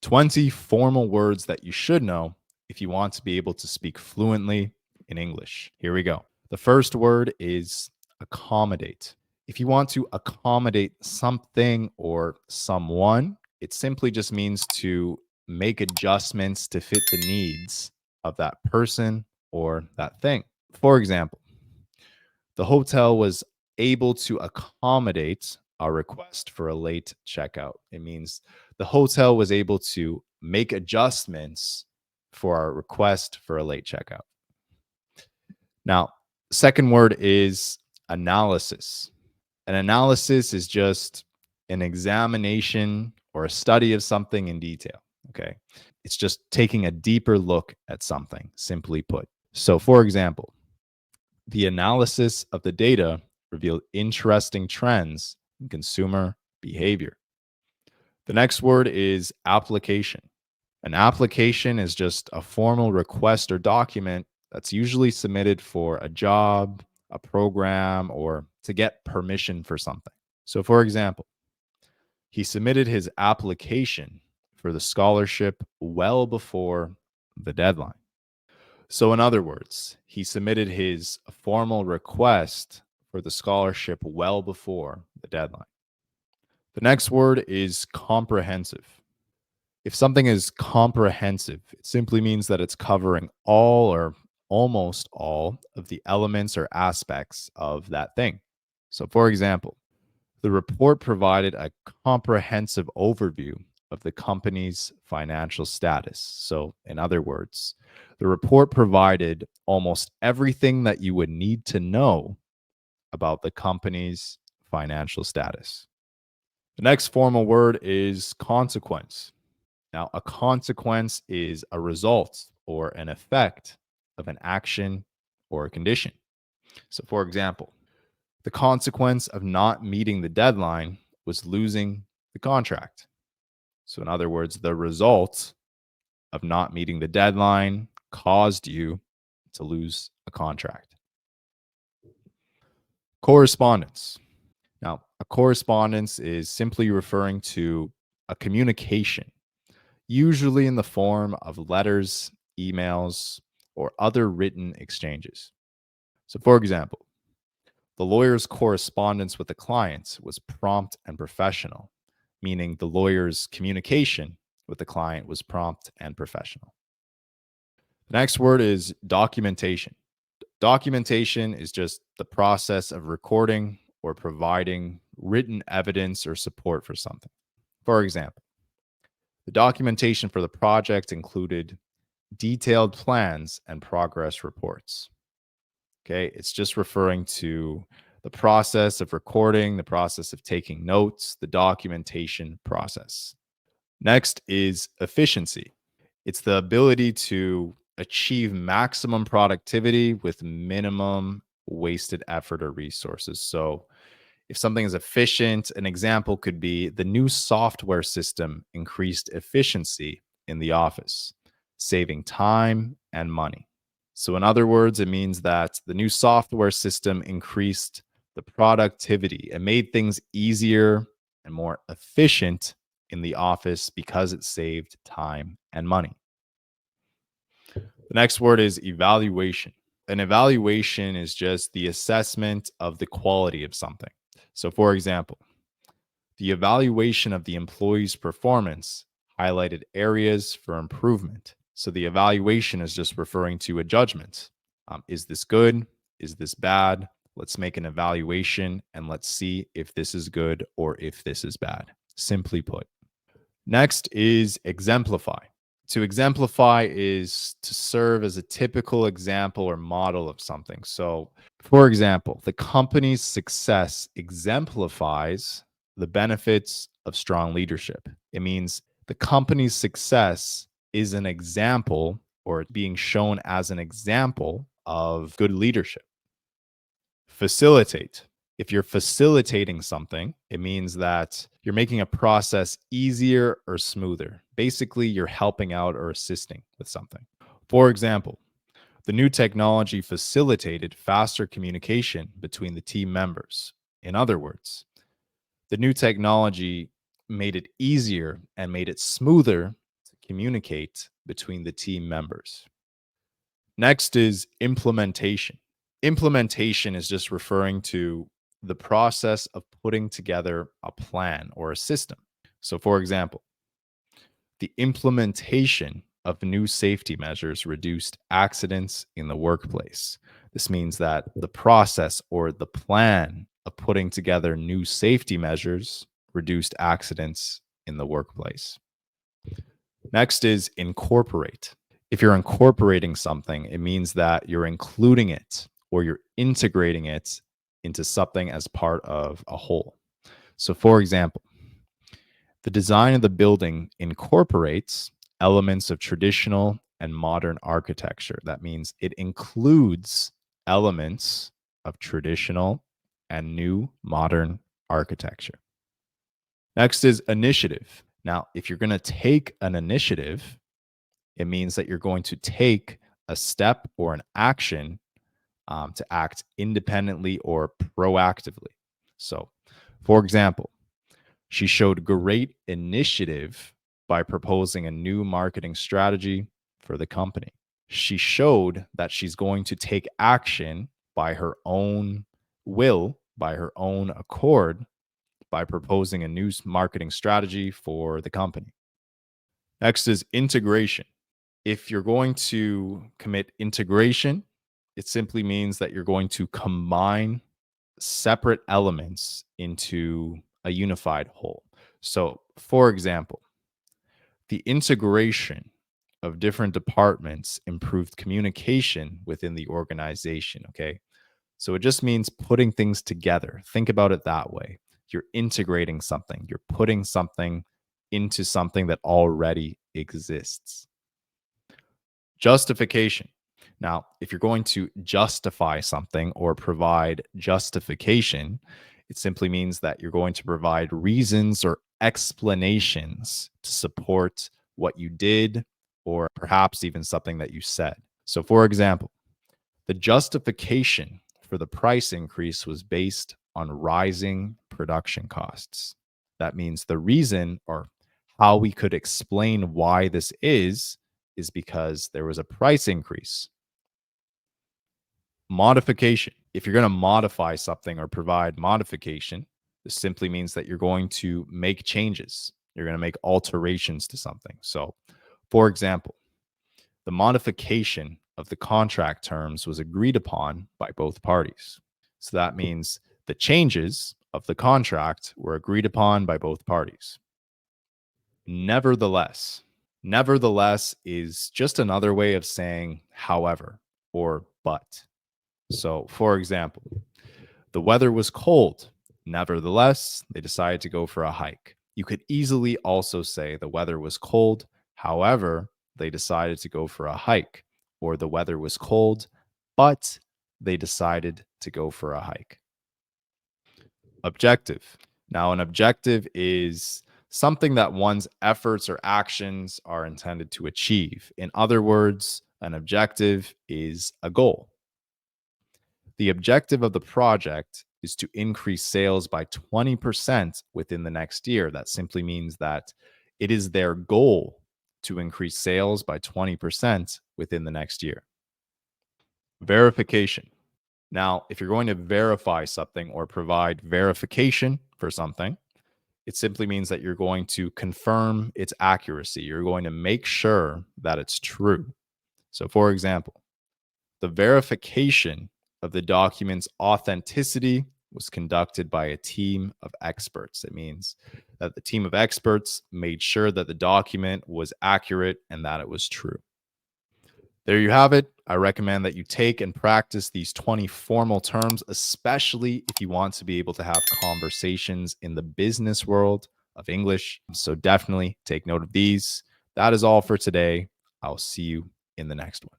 20 formal words that you should know if you want to be able to speak fluently in English. Here we go. The first word is accommodate. If you want to accommodate something or someone, it simply just means to make adjustments to fit the needs of that person or that thing. For example, the hotel was able to accommodate our request for a late checkout. It means the hotel was able to make adjustments for our request for a late checkout. Now, second word is analysis. An analysis is just an examination or a study of something in detail. Okay. It's just taking a deeper look at something, simply put. So, for example, the analysis of the data revealed interesting trends in consumer behavior. The next word is application. An application is just a formal request or document that's usually submitted for a job, a program, or to get permission for something. So, for example, he submitted his application for the scholarship well before the deadline. So, in other words, he submitted his formal request for the scholarship well before the deadline. The next word is comprehensive. If something is comprehensive, it simply means that it's covering all or almost all of the elements or aspects of that thing. So, for example, the report provided a comprehensive overview of the company's financial status. So, in other words, the report provided almost everything that you would need to know about the company's financial status. The next formal word is consequence. Now, a consequence is a result or an effect of an action or a condition. So, for example, the consequence of not meeting the deadline was losing the contract. So, in other words, the result of not meeting the deadline caused you to lose a contract. Correspondence. Now, a correspondence is simply referring to a communication, usually in the form of letters, emails, or other written exchanges. So, for example, the lawyer's correspondence with the client was prompt and professional, meaning the lawyer's communication with the client was prompt and professional. The next word is documentation. Documentation is just the process of recording or providing written evidence or support for something. For example, the documentation for the project included detailed plans and progress reports. Okay, it's just referring to the process of recording, the process of taking notes, the documentation process. Next is efficiency. It's the ability to achieve maximum productivity with minimum wasted effort or resources. So, if something is efficient, an example could be the new software system increased efficiency in the office, saving time and money. So, in other words, it means that the new software system increased the productivity and made things easier and more efficient in the office because it saved time and money. The next word is evaluation. An evaluation is just the assessment of the quality of something. So, for example, the evaluation of the employee's performance highlighted areas for improvement. So, the evaluation is just referring to a judgment. Is this good? Is this bad? Let's make an evaluation and let's see if this is good or if this is bad. Simply put. Next is exemplify. To exemplify is to serve as a typical example or model of something. So, for example, the company's success exemplifies the benefits of strong leadership. It means the company's success is an example or being shown as an example of good leadership. Facilitate. If you're facilitating something, it means that you're making a process easier or smoother. Basically, you're helping out or assisting with something. For example, the new technology facilitated faster communication between the team members. In other words, the new technology made it easier and made it smoother communicate between the team members. Next is implementation. Implementation is just referring to the process of putting together a plan or a system. So, for example, the implementation of new safety measures reduced accidents in the workplace. This means that the process or the plan of putting together new safety measures reduced accidents in the workplace. Next is incorporate. If you're incorporating something, it means that you're including it or you're integrating it into something as part of a whole. So, for example, the design of the building incorporates elements of traditional and modern architecture. That means it includes elements of traditional and new modern architecture. Next is initiative. Now, if you're going to take an initiative, it means that you're going to take a step or an action to act independently or proactively. So, for example, she showed great initiative by proposing a new marketing strategy for the company. She showed that she's going to take action by her own will, by her own accord, by proposing a new marketing strategy for the company. Next is integration. If you're going to commit integration, it simply means that you're going to combine separate elements into a unified whole. So, for example, the integration of different departments improved communication within the organization. Okay. So, it just means putting things together. Think about it that way. You're integrating something, you're putting something into something that already exists. Justification. Now, if you're going to justify something or provide justification, it simply means that you're going to provide reasons or explanations to support what you did or perhaps even something that you said. So, for example, the justification for the price increase was based on rising production costs. That means the reason or how we could explain why this is because there was a price increase. Modification. If you're going to modify something or provide modification, this simply means that you're going to make changes. You're going to make alterations to something. So, for example, the modification of the contract terms was agreed upon by both parties. So that means the changes of the contract were agreed upon by both parties. Nevertheless. Nevertheless is just another way of saying however or but. So, for example, the weather was cold. Nevertheless, they decided to go for a hike. You could easily also say the weather was cold. However, they decided to go for a hike. Or the weather was cold, but they decided to go for a hike. Objective. Now, an objective is something that one's efforts or actions are intended to achieve. In other words, an objective is a goal. The objective of the project is to increase sales by 20% within the next year. That simply means that it is their goal to increase sales by 20% within the next year. Verification. Now, if you're going to verify something or provide verification for something, it simply means that you're going to confirm its accuracy. You're going to make sure that it's true. So, for example, the verification of the document's authenticity was conducted by a team of experts. It means that the team of experts made sure that the document was accurate and that it was true. There you have it. I recommend that you take and practice these 20 formal terms, especially if you want to be able to have conversations in the business world of English. So definitely take note of these. That is all for today. I'll see you in the next one.